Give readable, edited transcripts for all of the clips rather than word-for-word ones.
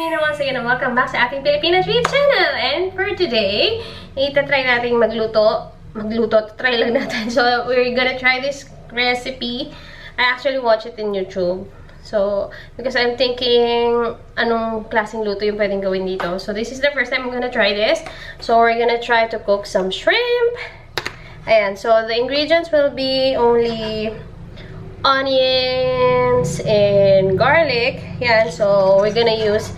Nina once again and welcome back sa ating FilipinaTrip channel. And for today, itatry natin magluto. Try lang natin. So, we're gonna try this recipe. I actually watched it in YouTube. So, because I'm thinking, anong klaseng luto yung pwedeng gawin dito. So, this is the first time I'm gonna try this. So, we're gonna try to cook some shrimp. Ayan. So, the ingredients will be only onions and garlic. Yan. So, we're gonna use,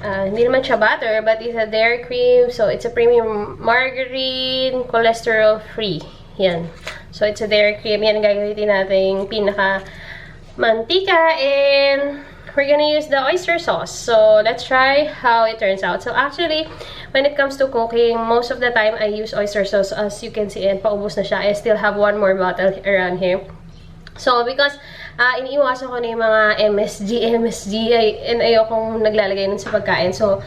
hindi naman siya butter, but it's a dairy cream. So, it's a premium margarine, cholesterol-free. Yan. So, it's a dairy cream. Yan ang gagamitin natin pinaka mantika, and we're gonna use the oyster sauce. So, let's try how it turns out. So, actually, when it comes to cooking, most of the time, I use oyster sauce. As you can see, and paubos na siya. I still have one more bottle around here. So, because iniiwasan ko na yung mga MSG, and ayokong naglalagay nun sa pagkain. So,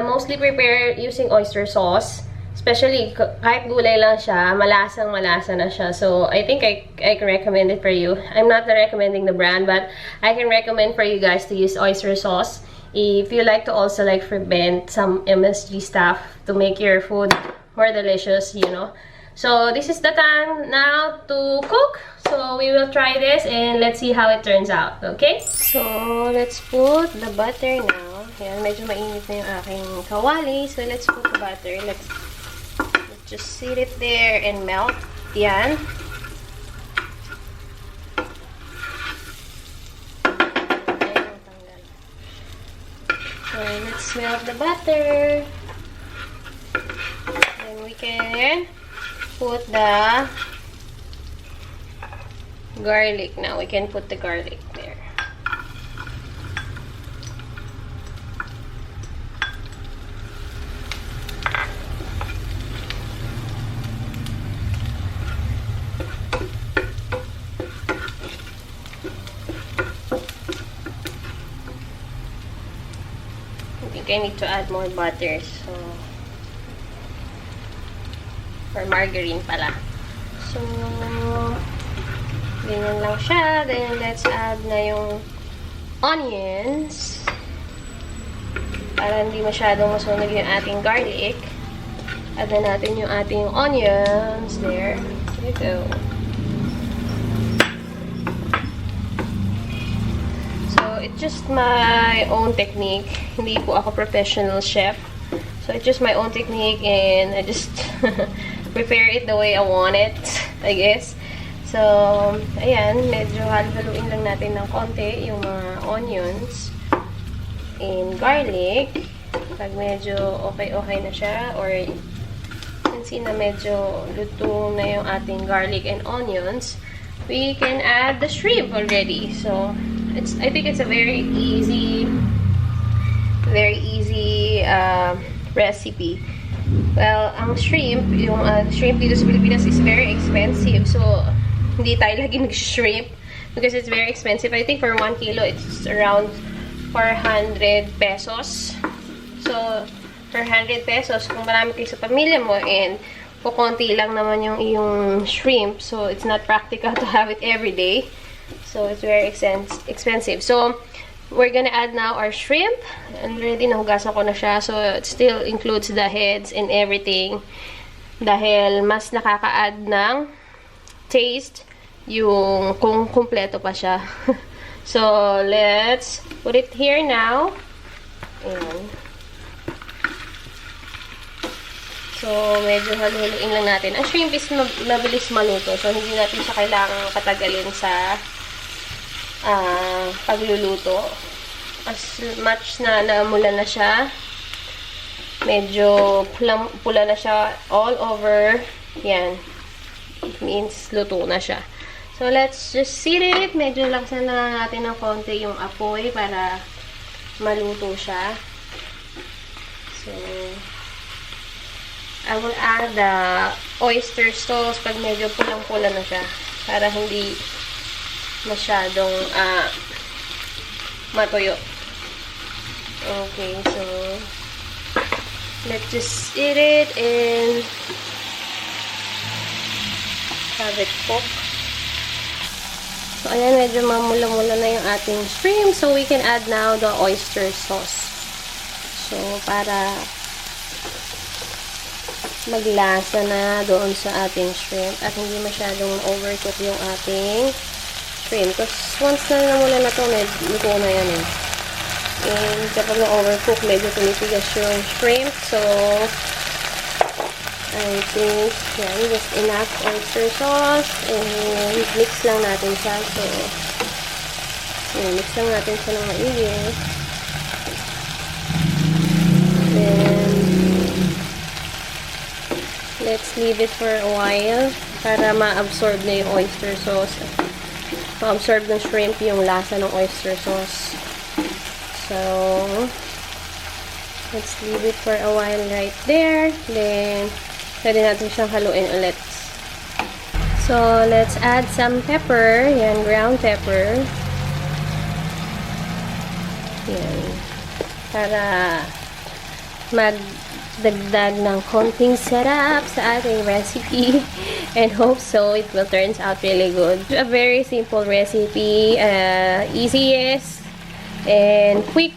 mostly prepare using oyster sauce. Especially, kahit gulay lang siya, malasa na siya. So, I think I can recommend it for you. I'm not recommending the brand, but I can recommend for you guys to use oyster sauce. If you like to also like ferment some MSG stuff to make your food more delicious, you know. So, this is the time now to cook. So, we will try this and let's see how it turns out. Okay? So, let's put the butter now. Yan, medyo mainit na yung aking kawali. So, let's put the butter. Let's just sit it there and melt. Yan. So, let's melt the butter. Then we can put the garlic now. We can put the garlic there. I think I need to add more butter. So, or margarine pala. So, ganyan lang siya. Then, let's add na yung onions. Para hindi masyadong masunog yung ating garlic. Add na natin yung ating onions. There. There you go. So, it's just my own technique. Hindi po ako professional chef. So, it's just my own technique and I just prepare it the way I want it, I guess. So, ayan, medyo haluin lang natin ng konti yung mga onions and garlic. Pag medyo okay na siya, or you can see na medyo luto na yung ating garlic and onions, we can add the shrimp already. So, I think it's a very easy recipe. Well, ang shrimp, yung shrimp dito sa Pilipinas is very expensive. So, hindi tayo lagi nag-shrimp because it's very expensive. I think for 1 kilo, it's around 400 pesos. So, for 100 pesos, kung marami kayo sa pamilya mo and kukunti lang naman yung iyong shrimp, so it's not practical to have it every day. So, it's very expensive. So, we're gonna add now our shrimp. And already nahugasan ko na siya. So, it still includes the heads and everything. Dahil mas nakaka-add ng taste yung kung kumpleto pa siya. So, let's put it here now. Ayan. So, medyo haluin lang natin. Ang shrimp is mabilis maluto. So, hindi natin siya kailangang katagalin sa pagluluto. As much na naamula na siya, medyo pula na siya all over, yan, it means luto na siya. So, let's just sear it. Medyo laksan na natin ng konti yung apoy para maluto siya. So, I will add the oyster sauce pag medyo pulang-pula na siya para hindi masyadong matuyo. Okay, so let's just eat it and have it cook. So, ayan, medyo mamula-mula na yung ating shrimp. So, we can add now the oyster sauce. So, para maglasa na doon sa ating shrimp at hindi masyadong overcook yung ating shrimp. Because once na namula na ito, luto na yan eh. And kapag na-overcook, medyo tumitigas yung shrimp. So, I think, yan, just enough oyster sauce. And mix lang natin siya. So, yan, mix lang natin siya ng maigi. Then, let's leave it for a while para ma-absorb na yung oyster sauce. Ma-absorb ng shrimp yung lasa ng oyster sauce. So, let's leave it for a while right there. Then, pwede natin siyang haluin ulit. So, let's add some pepper. Yan, ground pepper. Yan. Para magdagdag ng konting sarap sa ating recipe. And hope so it will turn out really good. A very simple recipe. Easy, yes. And quick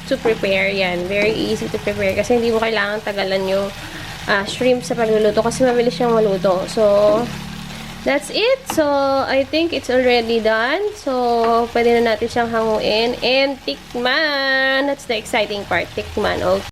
to prepare. Yan. Very easy to prepare. Kasi hindi mo kailangan tagalan yung shrimp sa pagluluto. Kasi mabilis siyang maluto. So, that's it. So, I think it's already done. So, pwede na natin siyang hanguin. And tikman. That's the exciting part. Tikman. Okay.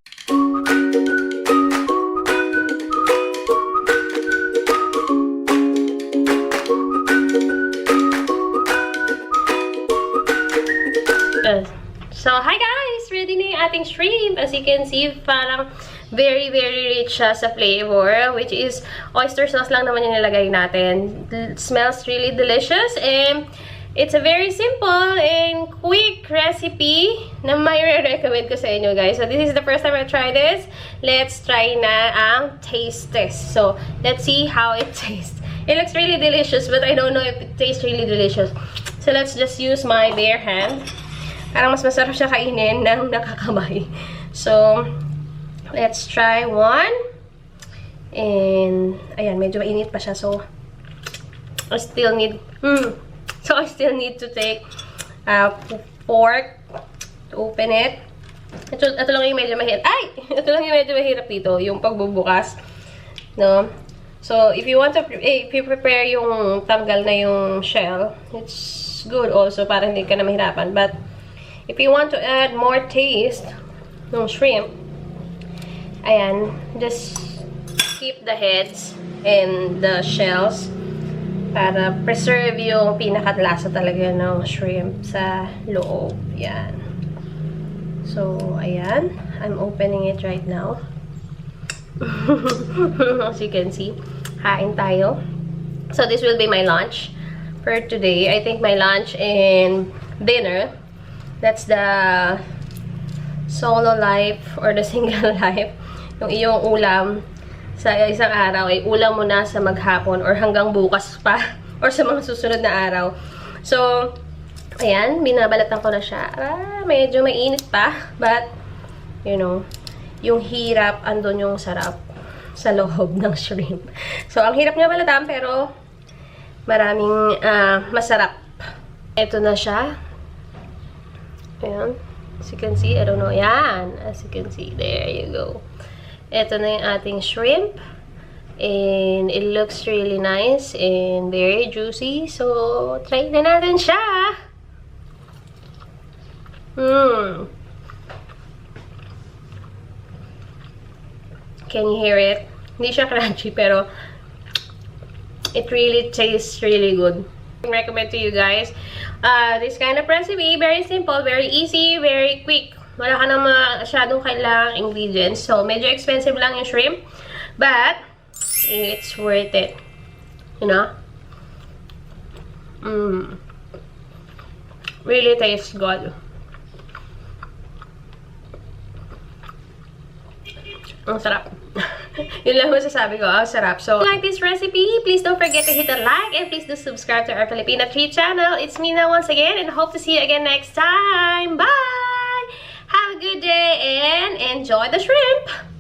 So, hi guys! Ready na yung ating shrimp. As you can see, parang very, very rich siya sa flavor, which is oyster sauce lang naman yung nilagay natin. It smells really delicious, and it's a very simple and quick recipe na may recommend ko sa inyo, guys. So, this is the first time I try this. Let's try na ang taste test. So, let's see how it tastes. It looks really delicious, but I don't know if it tastes really delicious. So, let's just use my bare hand. Parang mas masarap siya kainin ng nakakamay. So, let's try one. And, ayan, medyo mainit pa siya. So, I still need, to take fork to open it. Ito lang yung medyo mahirap. Ito lang yung medyo mahirap dito, yung pagbubukas. No? So, if you want to, if you prepare yung tanggal na yung shell, it's good also, para hindi ka na mahirapan. But, if you want to add more taste ng shrimp, ayan, just keep the heads and the shells para preserve yung pinakalasa talaga ng shrimp sa loob. Yan. So, ayan. I'm opening it right now. As you can see, hain tayo. So, this will be my lunch for today. I think my lunch and dinner, that's the solo life or the single life. Yung iyong ulam sa isang araw ay ulam mo na sa maghapon or hanggang bukas pa or sa mga susunod na araw. So, ayan, binabalatan ko na siya. Medyo mainit pa, but, you know, yung hirap, andun yung sarap sa loob ng shrimp. So, ang hirap niya balatan, pero maraming masarap. Ito na siya. Ayan. As you can see, I don't know. Yan. As you can see, there you go. Ito na yung ating shrimp. And it looks really nice and very juicy. So, try na natin siya. Can you hear it? Hindi siya crunchy, pero it really tastes really good. I recommend to you guys this kind of recipe. Very simple, very easy, very quick. Wala ka na masyadong kailangang ingredients. So, medyo expensive lang yung shrimp. But, it's worth it. You know? Really tastes good. Ang sarap. Yun lang masasabi ko. Ang sarap. So, if you like this recipe, please don't forget to hit the like and please do subscribe to our FilipinaTrip channel. It's me now once again and hope to see you again next time. Bye! Have a good day and enjoy the shrimp!